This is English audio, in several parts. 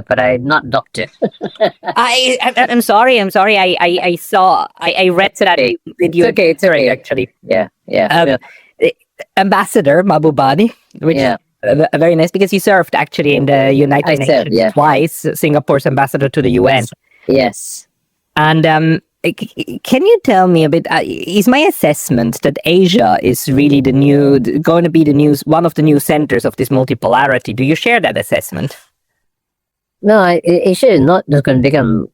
but I'm not doctor. I'm sorry. I read that video. It's okay. It's okay. Actually, yeah. Ambassador Mahbubani, which very nice because you served actually in the United Nations twice, Singapore's ambassador to the UN. Yes. And can you tell me a bit? Is my assessment that Asia is really going to be one of the new centers of this multipolarity? Do you share that assessment? No, Asia is not just going to become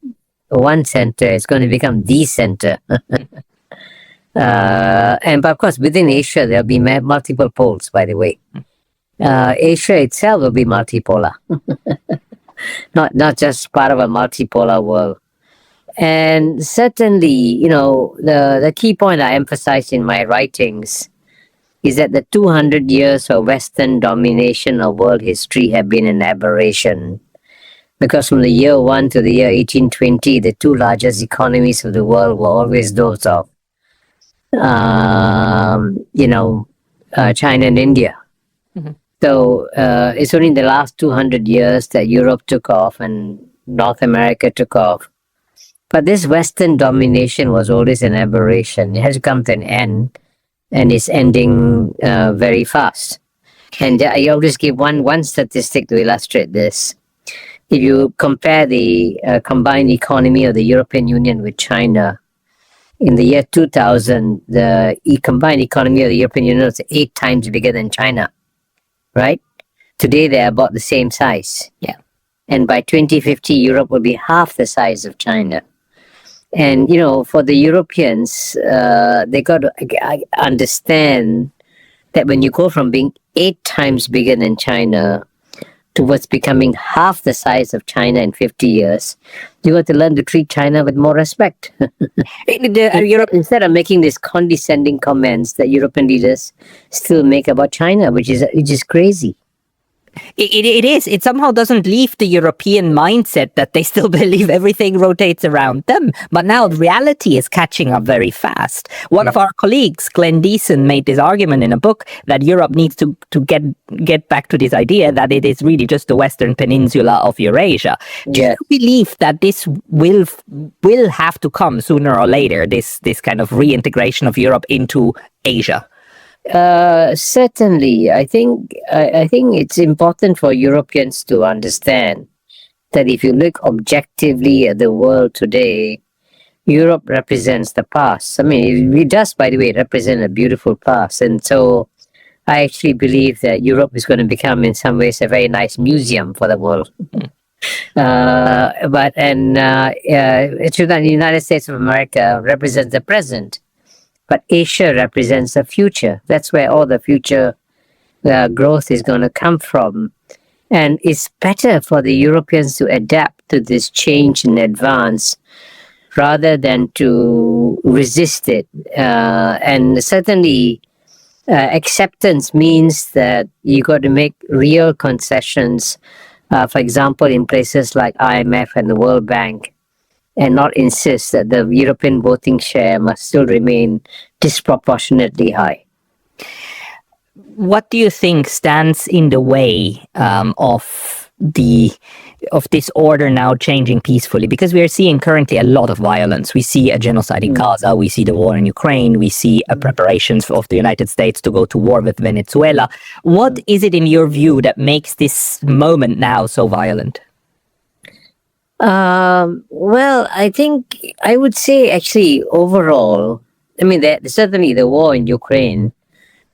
one center; it's going to become the center. But of course, within Asia, there'll be multiple poles. By the way, Asia itself will be multipolar, not just part of a multipolar world. And certainly, the key point I emphasize in my writings is that the 200 years of Western domination of world history have been an aberration. Because from the year 1 to the year 1820, the two largest economies of the world were always those of, China and India. Mm-hmm. So it's only in the last 200 years that Europe took off and North America took off. But this Western domination was always an aberration. It has come to an end, and it's ending very fast. And I always give one statistic to illustrate this. If you compare the combined economy of the European Union with China, in the year 2000, the combined economy of the European Union was 8 times bigger than China, right? Today, they're about the same size. Yeah. And by 2050, Europe will be half the size of China. And, for the Europeans, they got to understand that when you go from being 8 times bigger than China towards becoming half the size of China in 50 years, you got to learn to treat China with more respect. Instead of making these condescending comments that European leaders still make about China, which is crazy. It is. It somehow doesn't leave the European mindset that they still believe everything rotates around them. But now reality is catching up very fast. One of our colleagues, Glenn Deason, made this argument in a book that Europe needs to get back to this idea that it is really just the Western Peninsula of Eurasia. Do you believe that this will have to come sooner or later, this kind of reintegration of Europe into Asia? Certainly, I think it's important for Europeans to understand that if you look objectively at the world today, Europe represents the past. I mean, it does, by the way, represent a beautiful past. And so I actually believe that Europe is going to become, in some ways, a very nice museum for the world. The United States of America represents the present. But Asia represents the future. That's where all the future growth is going to come from. And it's better for the Europeans to adapt to this change in advance rather than to resist it. And certainly, acceptance means that you got to make real concessions, for example, in places like IMF and the World Bank, and not insist that the European voting share must still remain disproportionately high. What do you think stands in the way of this order now changing peacefully? Because we are seeing currently a lot of violence. We see a genocide in Gaza, we see the war in Ukraine, we see preparations of the United States to go to war with Venezuela. What is it in your view that makes this moment now so violent? Well, I think I would say actually overall, I mean, certainly the war in Ukraine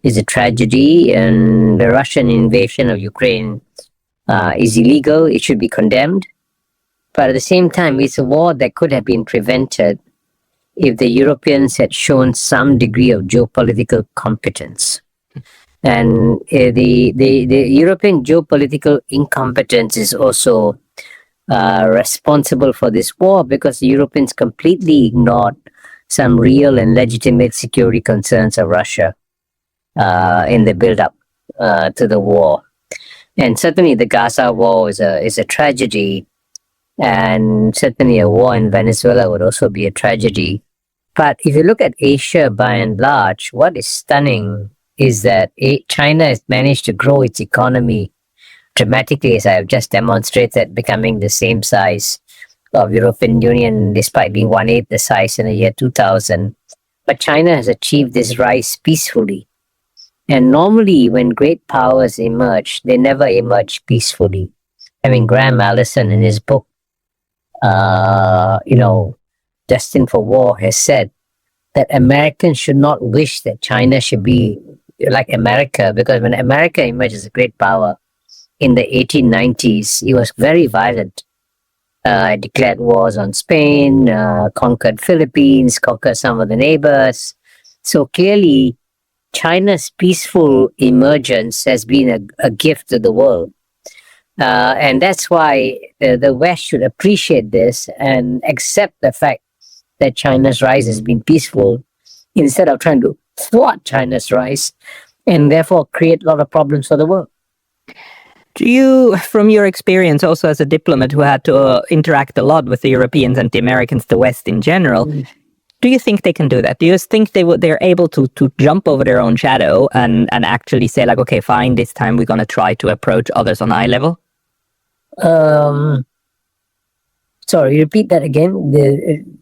is a tragedy, and the Russian invasion of Ukraine is illegal. It should be condemned. But at the same time, it's a war that could have been prevented if the Europeans had shown some degree of geopolitical competence. And the European geopolitical incompetence is also responsible for this war, because the Europeans completely ignored some real and legitimate security concerns of Russia in the build-up to the war. And certainly the Gaza war is a tragedy, and certainly a war in Venezuela would also be a tragedy. But if you look at Asia by and large, what is stunning is that China has managed to grow its economy dramatically, as I have just demonstrated, becoming the same size of European Union, despite being 1/8 the size in the year 2000. But China has achieved this rise peacefully. And normally, when great powers emerge, they never emerge peacefully. I mean, Graham Allison, in his book, Destined for War, has said that Americans should not wish that China should be like America, because when America emerged as a great power in the 1890s, it was very violent. Declared wars on Spain, conquered Philippines, conquered some of the neighbors. So clearly, China's peaceful emergence has been a gift to the world. And that's why the West should appreciate this and accept the fact that China's rise has been peaceful, instead of trying to thwart China's rise and therefore create a lot of problems for the world. Do you, from your experience also as a diplomat who had to interact a lot with the Europeans and the Americans, the West in general, do you think they can do that? Do you think they're able to jump over their own shadow and actually say, like, okay, fine, this time we're going to try to approach others on eye level? Sorry, repeat that again.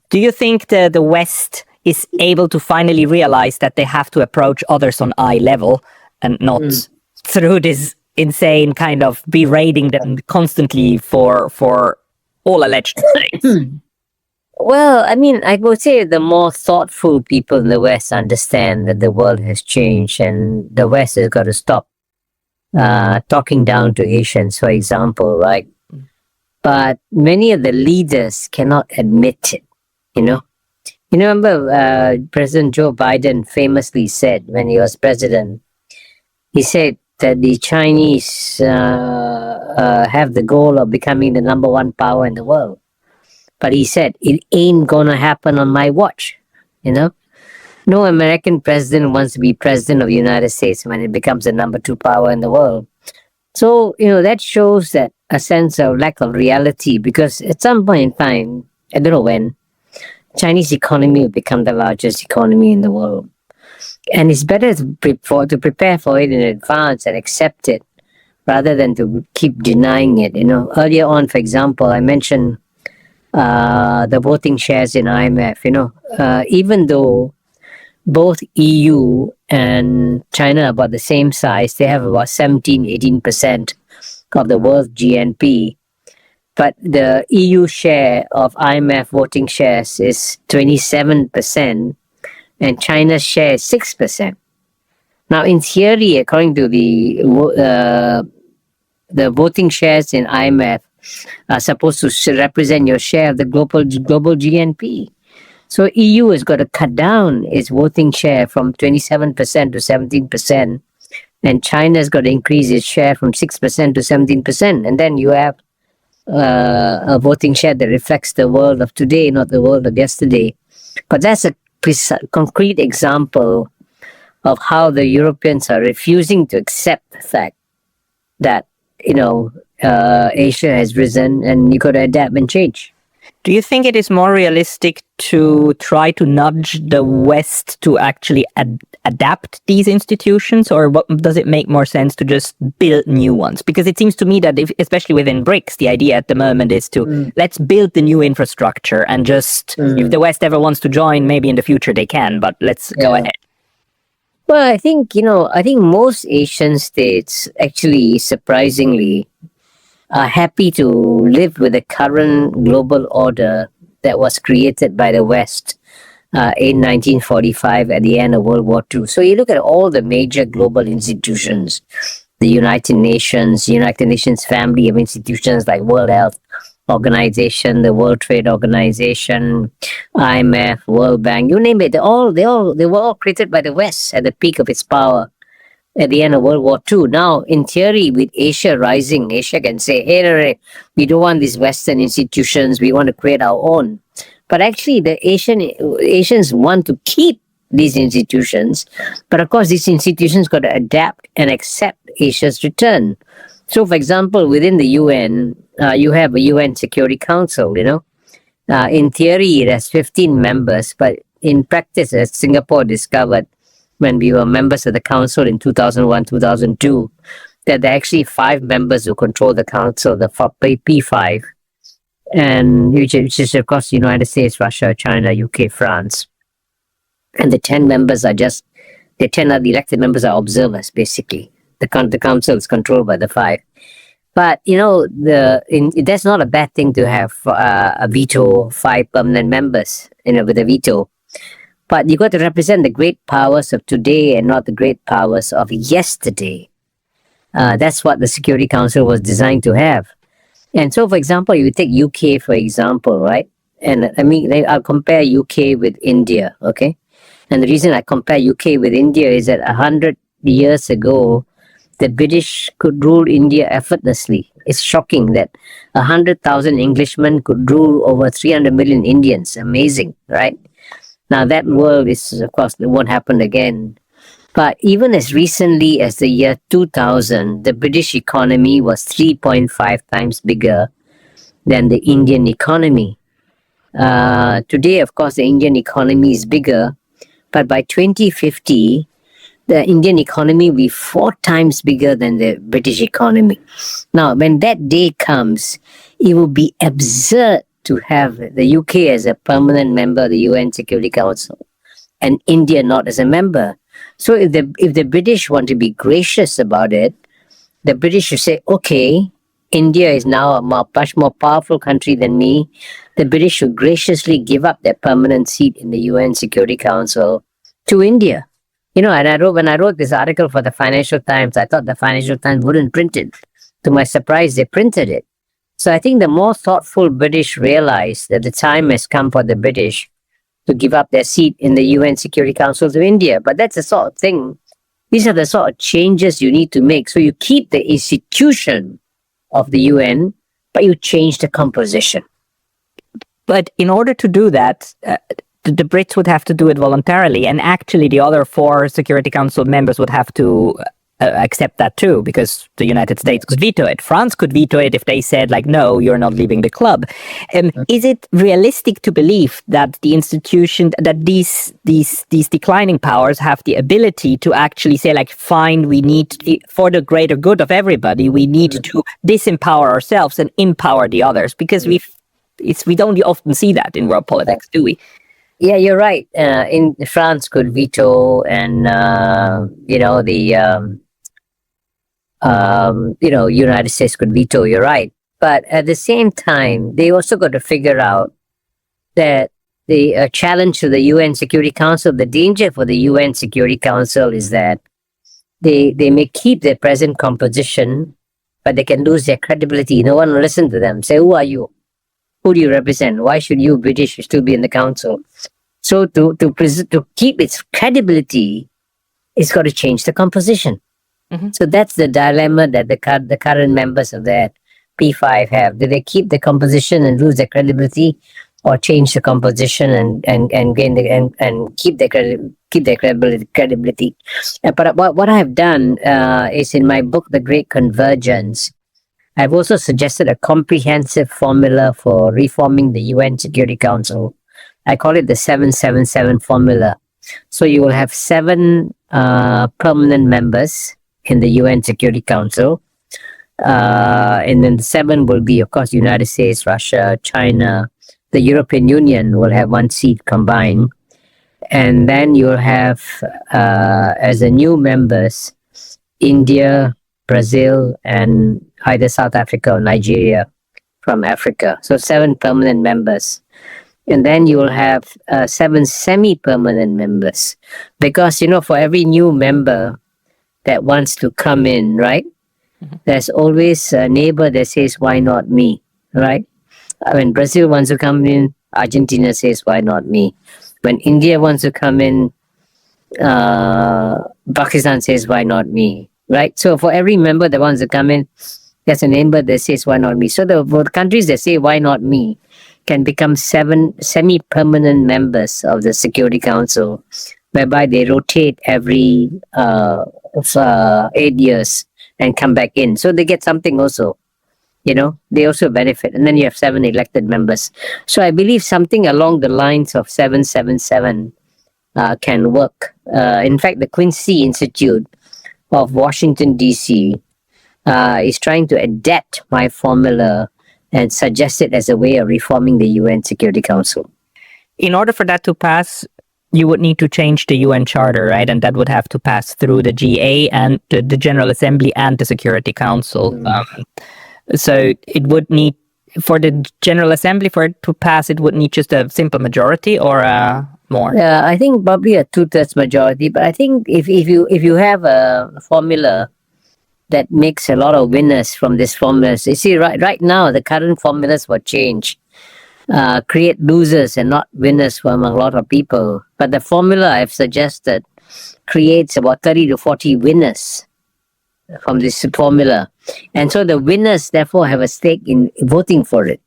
Do you think the West is able to finally realize that they have to approach others on eye level and not through this insane kind of berating them constantly for all alleged things? Well, I mean, I would say the more thoughtful people in the West understand that the world has changed and the West has got to stop talking down to Asians, for example, right? But many of the leaders cannot admit it, you know? You remember President Joe Biden famously said when he was president, he said that the Chinese have the goal of becoming the number one power in the world. But he said, it ain't gonna happen on my watch, you know? No American president wants to be president of the United States when it becomes the number two power in the world. So, that shows that a sense of lack of reality, because at some point in time, I don't know when, Chinese economy will become the largest economy in the world. And it's better to prepare for it in advance and accept it rather than to keep denying it. Earlier on, for example, I mentioned the voting shares in IMF. Even though both EU and China are about the same size, they have about 17-18% of the world's GNP. But the EU share of IMF voting shares is 27%, and China's share is 6%. Now, in theory, according to the voting shares in IMF are supposed to represent your share of the global GNP. So EU has got to cut down its voting share from 27% to 17%, and China's got to increase its share from 6% to 17%. And then you have a voting share that reflects the world of today, not the world of yesterday. But that's a concrete example of how the Europeans are refusing to accept the fact that, Asia has risen and you got to adapt and change. Do you think it is more realistic to try to nudge the West to actually adapt these institutions, or does it make more sense to just build new ones? Because it seems to me that, especially within BRICS, the idea at the moment is to let's build the new infrastructure and just, if the West ever wants to join, maybe in the future they can, but let's go ahead. Well, I think most Asian states actually, surprisingly, are happy to live with the current global order that was created by the West in 1945 at the end of World War II. So you look at all the major global institutions, the United Nations family of institutions like World Health Organization, the World Trade Organization, IMF, World Bank, you name it, they were all created by the West at the peak of its power at the end of World War II. Now, in theory, with Asia rising, Asia can say, hey, we don't want these Western institutions, we want to create our own. But actually, the Asians want to keep these institutions, but of course, these institutions got to adapt and accept Asia's return. So, for example, within the UN, you have a UN Security Council, in theory, it has 15 members, but in practice, as Singapore discovered when we were members of the council in 2001, 2002, that there are actually 5 members who control the council, the P5, and which is of course the United States, Russia, China, UK, France, and the 10 members are just the 10 of the elected members are observers basically. The council is controlled by the 5. But that's not a bad thing to have a veto, 5 permanent members, with a veto. But you got to represent the great powers of today and not the great powers of yesterday. That's what the Security Council was designed to have. And so, for example, you take UK, for example, right? And I mean, I'll compare UK with India, okay? And the reason I compare UK with India is that 100 years ago, the British could rule India effortlessly. It's shocking that 100,000 Englishmen could rule over 300 million Indians. Amazing, right? Now, that world is, of course, it won't happen again. But even as recently as the year 2000, the British economy was 3.5 times bigger than the Indian economy. Today, of course, the Indian economy is bigger, but by 2050, the Indian economy will be 4 times bigger than the British economy. Now, when that day comes, it will be absurd to have the UK as a permanent member of the UN Security Council and India not as a member. So if the British want to be gracious about it, the British should say, okay, India is now a much more powerful country than me. The British should graciously give up their permanent seat in the UN Security Council to India. And when I wrote this article for the Financial Times, I thought the Financial Times wouldn't print it. To my surprise, they printed it. So I think the more thoughtful British realize that the time has come for the British to give up their seat in the UN Security Council to India. But that's the sort of thing. These are the sort of changes you need to make. So you keep the institution of the UN, but you change the composition. But in order to do that, the Brits would have to do it voluntarily, and actually the other 4 Security Council members would have to accept that too, because the United States could veto it. France could veto it if they said, like, no, you're not leaving the club. Is it realistic to believe that the institution, that these declining powers have the ability to actually say, like, fine, we need, for the greater good of everybody, we need to disempower ourselves and empower the others? Because we don't often see that in world politics, do we? Yeah, you're right. In France could veto, and United States could veto. You're right, but at the same time, they also got to figure out that the challenge to the UN Security Council, the danger for the UN Security Council is that they may keep their present composition, but they can lose their credibility. No one will listen to them. Say, who are you? Who do you represent? Why should you, British, still be in the council? So to keep its credibility, it's got to change the composition. Mm-hmm. So that's the dilemma that the current members of that P5 have. Do they keep the composition and lose their credibility, or change the composition and gain and keep their credibility? But what I have done is, in my book, The Great Convergence, I've also suggested a comprehensive formula for reforming the UN Security Council. I call it the 777 formula. So you will have 7 permanent members in the UN Security Council. And then the 7 will be, of course, United States, Russia, China. The European Union will have 1 seat combined. And then you'll have, as a new members, India, Brazil, and either South Africa or Nigeria from Africa. So 7 permanent members. And then you will have 7 semi-permanent members. Because, for every new member that wants to come in, right, there's always a neighbor that says, why not me, right? When Brazil wants to come in, Argentina says, why not me? When India wants to come in, Pakistan says, why not me? Right? So for every member that wants to come in, there's a neighbor that says, why not me? So for the countries that say, why not me, can become 7 semi-permanent members of the Security Council, whereby they rotate every 8 years and come back in. So they get something also. They also benefit. And then you have 7 elected members. So I believe something along the lines of 777 can work. In fact, the Quincy Institute of Washington, D.C., is trying to adapt my formula and suggest it as a way of reforming the UN Security Council. In order for that to pass, you would need to change the UN Charter, right? And that would have to pass through the GA and the General Assembly and the Security Council. So it would need, for the General Assembly, for it to pass, it would need just a simple majority or more? Yeah, I think probably a 2/3 majority. But I think if you have a formula that makes a lot of winners from this formulas, you see, right now the current formulas were changed. Create losers and not winners for among a lot of people. But the formula I've suggested creates about 30 to 40 winners from this formula. And so the winners therefore have a stake in voting for it.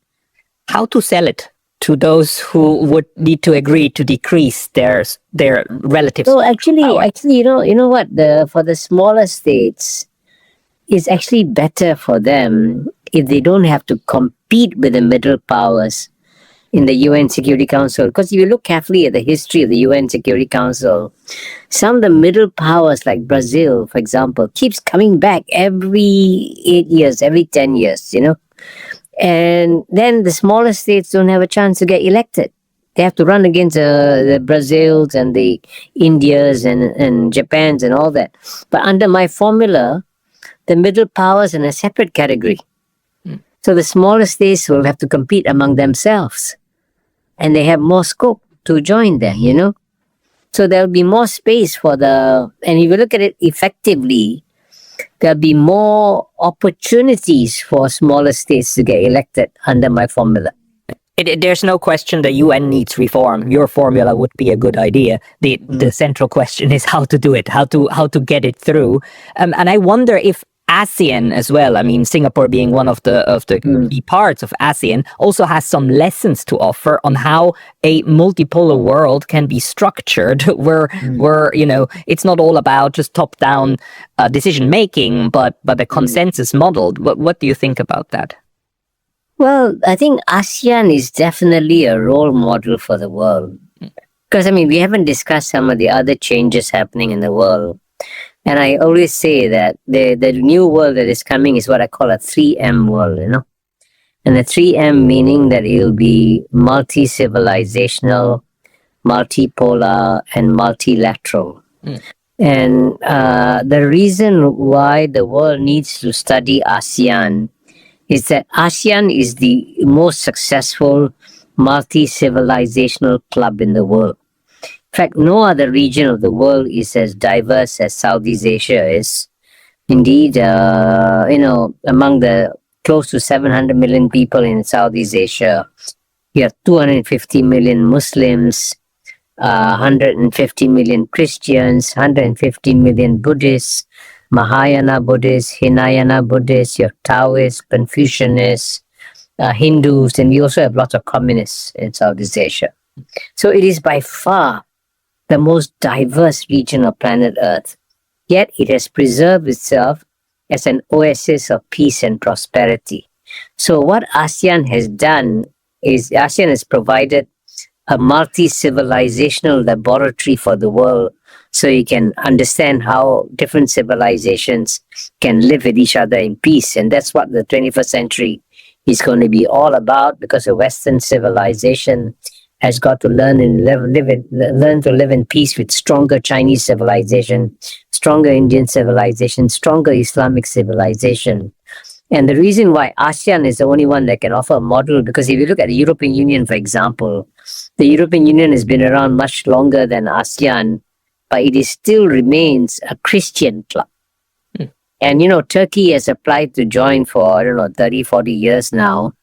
How to sell it to those who would need to agree to decrease their relative? So actually, you know what? For the smaller states, it's actually better for them if they don't have to compete with the middle powers in the UN Security Council. Because if you look carefully at the history of the UN Security Council, some of the middle powers like Brazil, for example, keeps coming back every 8 years, every 10 years, And then the smaller states don't have a chance to get elected. They have to run against the Brazils and the Indias and Japans and all that. But under my formula, the middle powers in a separate category. So the smaller states will have to compete among themselves. And they have more scope to join them, So there'll be more space and if you look at it effectively, there'll be more opportunities for smaller states to get elected under my formula. There's no question the UN needs reform. Your formula would be a good idea. The central question is how to do it, how to get it through. And I wonder if ASEAN as well, I mean, Singapore being one of the key parts of ASEAN, also has some lessons to offer on how a multipolar world can be structured where it's not all about just top-down decision making, but a consensus model. What do you think about that? Well, I think ASEAN is definitely a role model for the world. Because, we haven't discussed some of the other changes happening in the world. And I always say that the new world that is coming is what I call a 3M world, And the 3M meaning that it will be multi-civilizational, multipolar, and multilateral. And the reason why the world needs to study ASEAN is that ASEAN is the most successful multi-civilizational club in the world. In fact, no other region of the world is as diverse as Southeast Asia is. Indeed, among the close to 700 million people in Southeast Asia, you have 250 million Muslims, 150 million Christians, 150 million Buddhists, Mahayana Buddhists, Hinayana Buddhists, you have Taoists, Confucianists, Hindus, and we also have lots of communists in Southeast Asia. So it is by far the most diverse region of planet Earth. Yet it has preserved itself as an oasis of peace and prosperity. So what ASEAN has done is ASEAN has provided a multi-civilizational laboratory for the world so you can understand how different civilizations can live with each other in peace. And that's what the 21st century is going to be all about, because the Western civilization has got to learn to live in peace with stronger Chinese civilization, stronger Indian civilization, stronger Islamic civilization. And the reason why ASEAN is the only one that can offer a model, because if you look at the European Union, for example, the European Union has been around much longer than ASEAN, but it still remains a Christian club. And, Turkey has applied to join for, 30, 40 years now.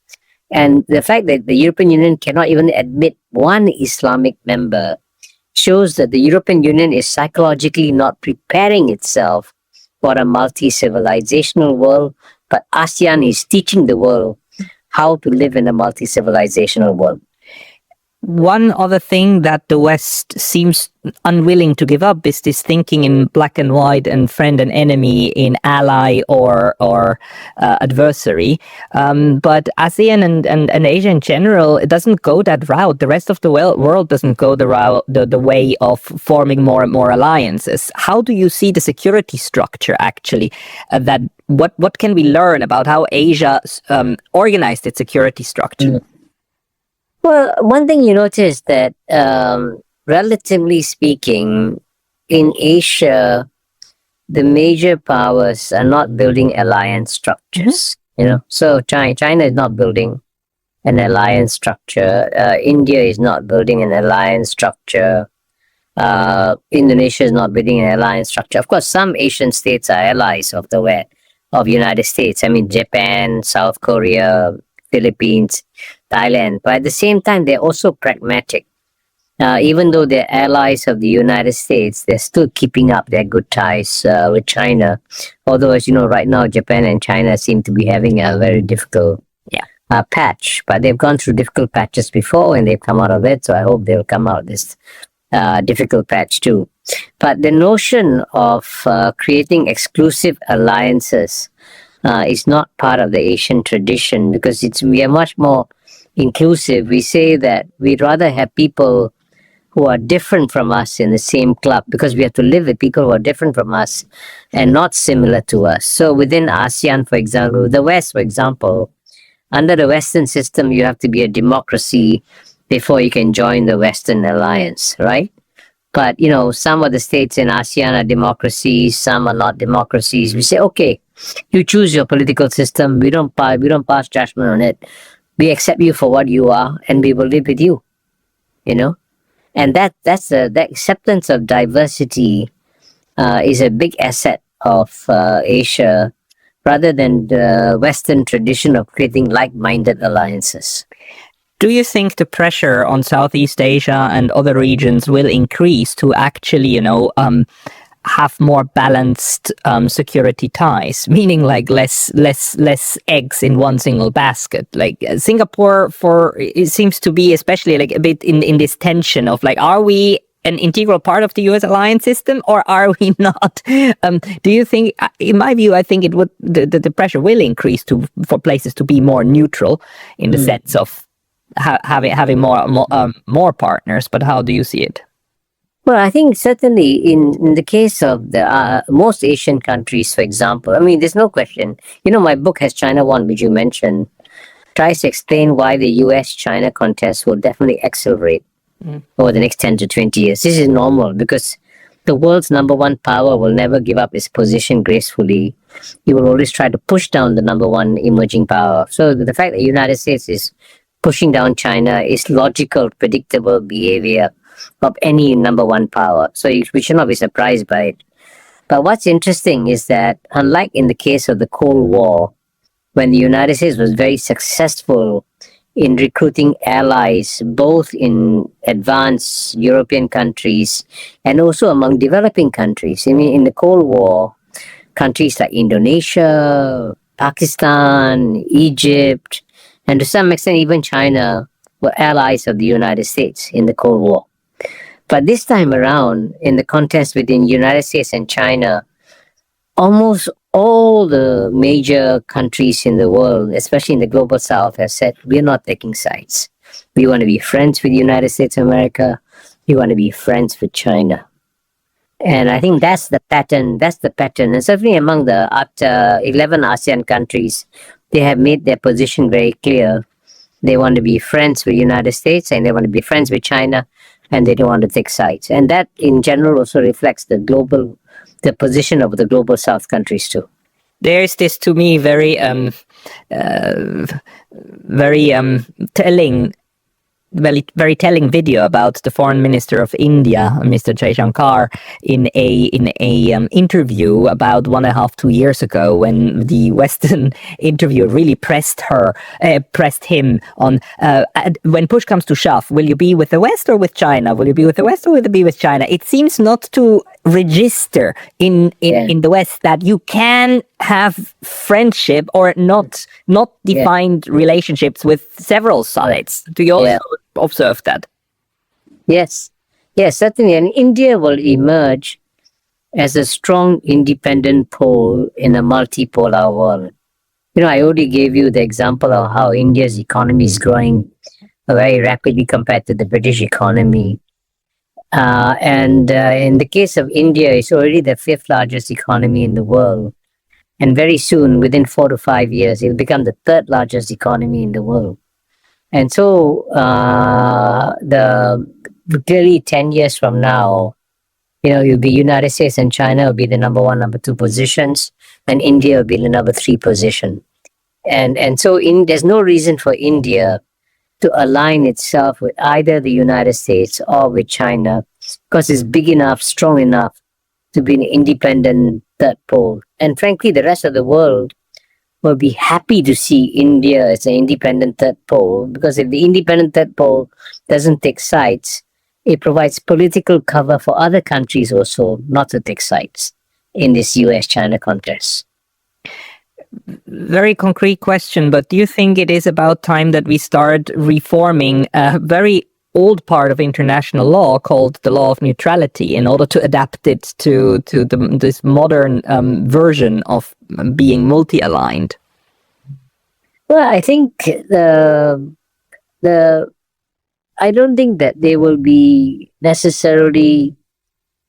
And the fact that the European Union cannot even admit one Islamic member shows that the European Union is psychologically not preparing itself for a multi-civilizational world, but ASEAN is teaching the world how to live in a multi-civilizational world. One other thing that the West seems unwilling to give up is this thinking in black and white and friend and enemy, in ally or adversary. But ASEAN and Asia in general, it doesn't go that route. The rest of the world doesn't go the route, the way of forming more and more alliances. How do you see the security structure actually? That what can we learn about how Asia organized its security structure? Well, one thing you notice that, relatively speaking, in Asia, the major powers are not building alliance structures. So China is not building an alliance structure. India is not building an alliance structure. Indonesia is not building an alliance structure. Of course, some Asian states are allies of the West, of United States. I mean, Japan, South Korea, Philippines, Thailand. But at the same time, they're also pragmatic. Even though they're allies of the United States, they're still keeping up their good ties with China. Although, as you know, right now, Japan and China seem to be having a very difficult patch. But they've gone through difficult patches before and they've come out of it. So I hope they'll come out this difficult patch too. But the notion of creating exclusive alliances is not part of the Asian tradition, because we are much more inclusive. We say that we'd rather have people who are different from us in the same club, because we have to live with people who are different from us and not similar to us. So within ASEAN, for example, the West, for example, under the Western system, you have to be a democracy before you can join the Western alliance, right? But, some of the states in ASEAN are democracies, some are not democracies. We say, okay, you choose your political system. We don't pass judgment on it. We accept you for what you are, and we will live with you. And that's the acceptance of diversity is a big asset of Asia, rather than the Western tradition of creating like-minded alliances. Do you think the pressure on Southeast Asia and other regions will increase to actually, have more balanced security ties, meaning like less eggs in one single basket? Like Singapore, it seems to be especially like a bit in this tension of like, are we an integral part of the US alliance system or are we not? Do you think, in my view, I think it would the pressure will increase for places to be more neutral in the sense of having more partners, but how do you see it? Well, I think certainly in the case of the most Asian countries, for example, I mean, there's no question. My book has China One, which you mentioned, tries to explain why the US-China contest will definitely accelerate over the next 10 to 20 years. This is normal because the world's number one power will never give up its position gracefully. It will always try to push down the number one emerging power. So the fact that the United States is pushing down China is logical, predictable behavior of any number one power. So we should not be surprised by it. But what's interesting is that, unlike in the case of the Cold War, when the United States was very successful in recruiting allies, both in advanced European countries and also among developing countries. I mean, in the Cold War, countries like Indonesia, Pakistan, Egypt, and to some extent even China were allies of the United States in the Cold War. But this time around, in the contest between the United States and China, almost all the major countries in the world, especially in the global south, have said, we're not taking sides. We want to be friends with the United States of America. We want to be friends with China. And I think that's the pattern. And certainly among the 11 ASEAN countries, they have made their position very clear. They want to be friends with the United States and they want to be friends with China, and they don't want to take sides. And that in general also reflects the position of the global south countries too. There's this, to me, very telling very telling video about the foreign minister of India, Mr. Jaishankar, in a interview about 1.5-2 years ago, when the Western interviewer really pressed him on when push comes to shove, will you be with the West or with China? Will you be with the West or will you be with China? It seems not to register in the West that you can have friendship or not defined relationships with several sides. Do you also observed that. Yes, yes, certainly. And India will emerge as a strong independent pole in a multipolar world. I already gave you the example of how India's economy is growing very rapidly compared to the British economy. And in the case of India, it's already the fifth largest economy in the world. And very soon, within 4 to 5 years, it will become the third largest economy in the world. And so, the clearly 10 years from now, you'll be United States and China will be the number one, number two positions, and India will be the number three position. And so there's no reason for India to align itself with either the United States or with China, because it's big enough, strong enough to be an independent third pole. And frankly, the rest of the world will be happy to see India as an independent third pole, because if the independent third pole doesn't take sides, it provides political cover for other countries also not to take sides in this US-China contest. Very concrete question, but do you think it is about time that we start reforming a very old part of international law called the law of neutrality in order to adapt it to this modern version of being multi-aligned? Well, I think I don't think that they will be necessarily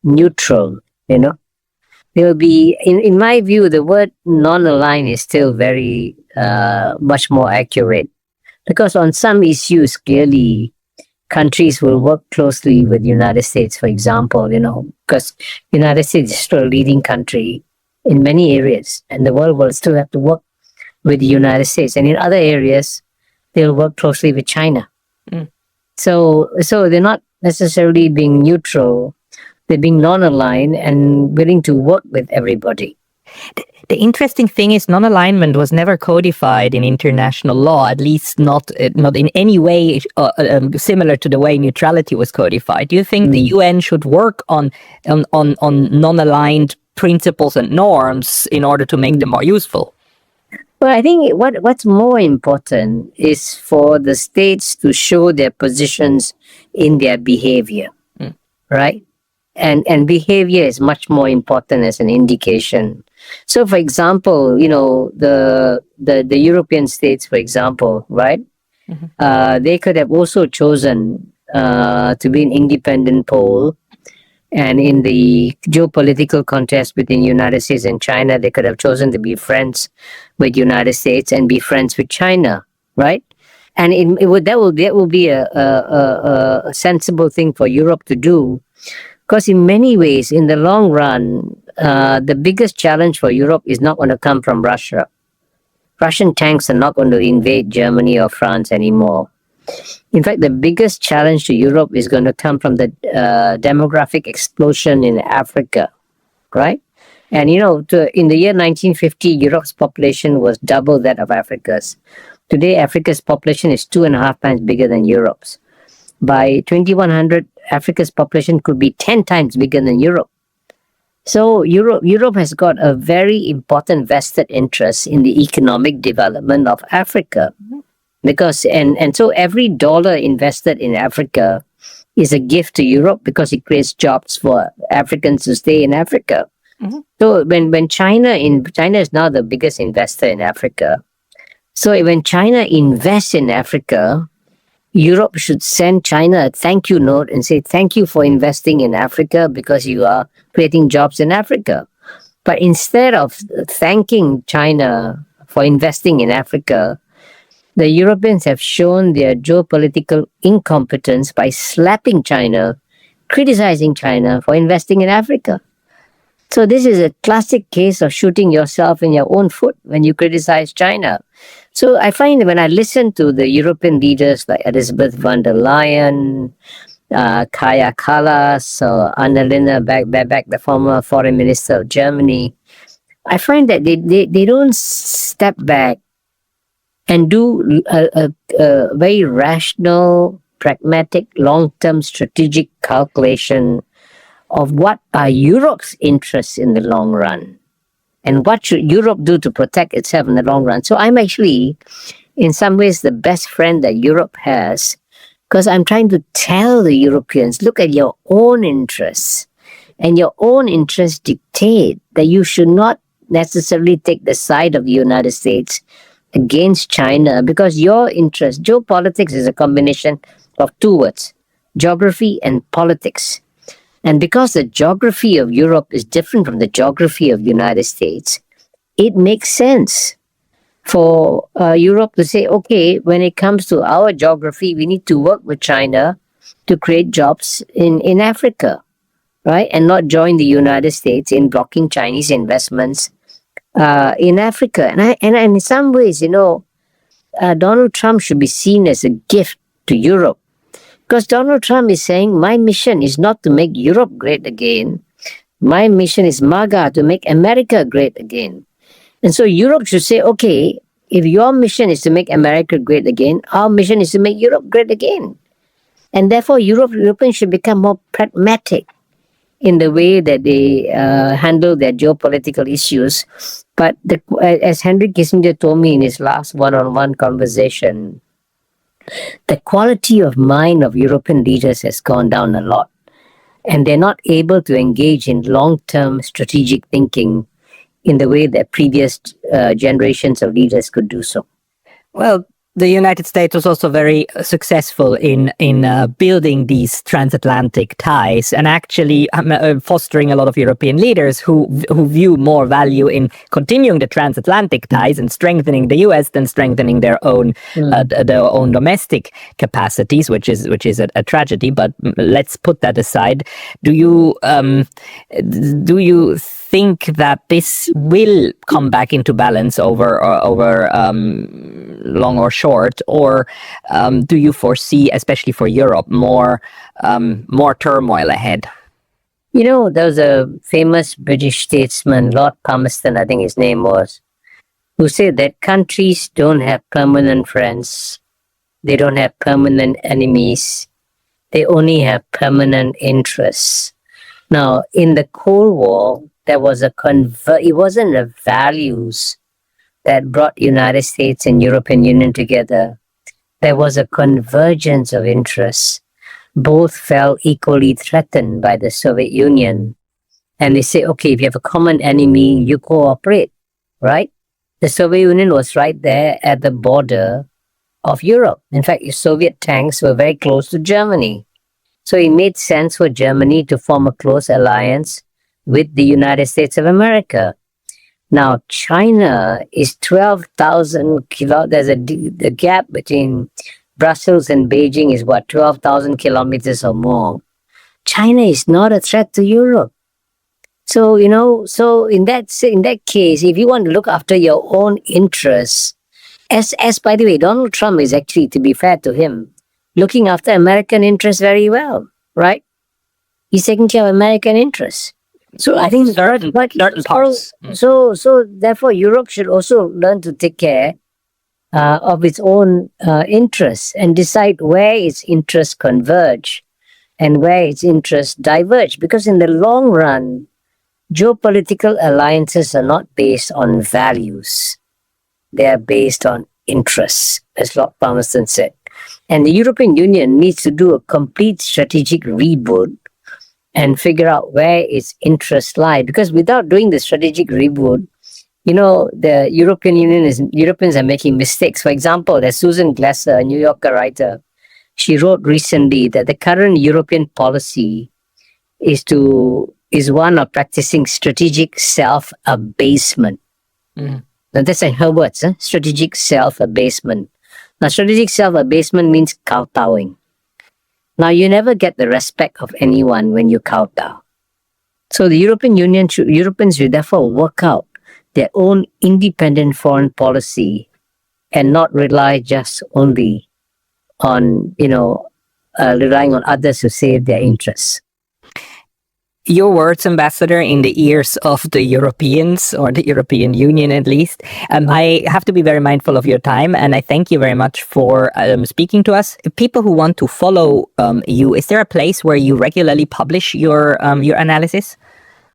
neutral, They will be, in my view, the word non-aligned is still very much more accurate, because on some issues, clearly, countries will work closely with the United States, for example, because the United States is still a leading country in many areas, and the world will still have to work with the United States. And in other areas, they'll work closely with China. Mm. So they're not necessarily being neutral. They're being non-aligned and willing to work with everybody. The interesting thing is non-alignment was never codified in international law, at least not in any way similar to the way neutrality was codified. Do you think the UN should work on non-aligned principles and norms in order to make them more useful? Well, I think what's more important is for the states to show their positions in their behavior, right? And behavior is much more important as an indication. So, for example, the European states, for example, right? They could have also chosen to be an independent pole. And in the geopolitical contest between United States and China, they could have chosen to be friends with United States and be friends with China, right? And that will be a sensible thing for Europe to do, because in many ways, in the long run, the biggest challenge for Europe is not going to come from Russia. Russian tanks are not going to invade Germany or France anymore. In fact, the biggest challenge to Europe is going to come from the demographic explosion in Africa, right? And, in the year 1950, Europe's population was double that of Africa's. Today, Africa's population is 2.5 times bigger than Europe's. By 2100, Africa's population could be 10 times bigger than Europe. So Europe has got a very important vested interest in the economic development of Africa. Because and so every dollar invested in Africa is a gift to Europe, because it creates jobs for Africans to stay in Africa. So when China is now the biggest investor in Africa. So when China invests in Africa, Europe should send China a thank you note and say, thank you for investing in Africa, because you are creating jobs in Africa. But instead of thanking China for investing in Africa, the Europeans have shown their geopolitical incompetence by slapping China, criticizing China for investing in Africa. So this is a classic case of shooting yourself in your own foot when you criticize China. So I find that when I listen to the European leaders like Elizabeth von der Leyen, Kaja Kallas, or Annalena Baerbock, the former foreign minister of Germany, I find that they don't step back and do a very rational, pragmatic, long-term strategic calculation of what are Europe's interests in the long run, and what should Europe do to protect itself in the long run. So I'm actually, in some ways, the best friend that Europe has Because I'm trying to tell the Europeans, look at your own interests. And your own interests dictate that you should not necessarily take the side of the United States against China, because your interest, geopolitics is a combination of two words, geography and politics. And because the geography of Europe is different from the geography of the United States, it makes sense for Europe to say, okay, when it comes to our geography, we need to work with China to create jobs in Africa, right? And not join the United States in blocking Chinese investments in Africa. And in some ways, Donald Trump should be seen as a gift to Europe. Because Donald Trump is saying, my mission is not to make Europe great again. My mission is MAGA, to make America great again. And so Europe should say, okay, if your mission is to make America great again, our mission is to make Europe great again. And therefore, Europeans should become more pragmatic in the way that they handle their geopolitical issues. But as Henry Kissinger told me in his last one-on-one conversation, the quality of mind of European leaders has gone down a lot. And they're not able to engage in long-term strategic thinking in the way that previous generations of leaders could do so. Well, the United States was also very successful in building these transatlantic ties and actually fostering a lot of European leaders who view more value in continuing the transatlantic ties and strengthening the US than strengthening their own domestic capacities, which is a tragedy. But let's put that aside. Do you think that this will come back into balance over long or short, or do you foresee, especially for Europe, more turmoil ahead? There was a famous British statesman, Lord Palmerston, I think his name was, who said that countries don't have permanent friends. They don't have permanent enemies. They only have permanent interests. Now, in the Cold War, there was it wasn't the values that brought United States and European Union together. There was a convergence of interests. Both felt equally threatened by the Soviet Union. And they say, okay, if you have a common enemy, you cooperate, right? The Soviet Union was right there at the border of Europe. In fact, Soviet tanks were very close to Germany. So it made sense for Germany to form a close alliance with the United States of America. Now, China is 12,000 kilometers. The gap between Brussels and Beijing is 12,000 kilometers or more. China is not a threat to Europe. So, in that case, if you want to look after your own interests, as by the way, Donald Trump is actually, to be fair to him, looking after American interests very well, right? He's taking care of American interests. So I think certain parts. So therefore, Europe should also learn to take care of its own interests and decide where its interests converge and where its interests diverge. Because in the long run, geopolitical alliances are not based on values; they are based on interests, as Lord Palmerston said. And the European Union needs to do a complete strategic reboot and figure out where its interests lie. Because without doing the strategic reboot, the Europeans are making mistakes. For example, there's Susan Glasser, a New Yorker writer. She wrote recently that the current European policy is one of practicing strategic self-abasement. Now that's in her words, strategic self-abasement. Now, strategic self-abasement means kowtowing. Now, you never get the respect of anyone when you kowtow. So the Europeans should therefore work out their own independent foreign policy and not rely just only on, relying on others to save their interests. Your words, Ambassador, in the ears of the Europeans, or the European Union at least. I have to be very mindful of your time, and I thank you very much for speaking to us. People who want to follow you, is there a place where you regularly publish your analysis?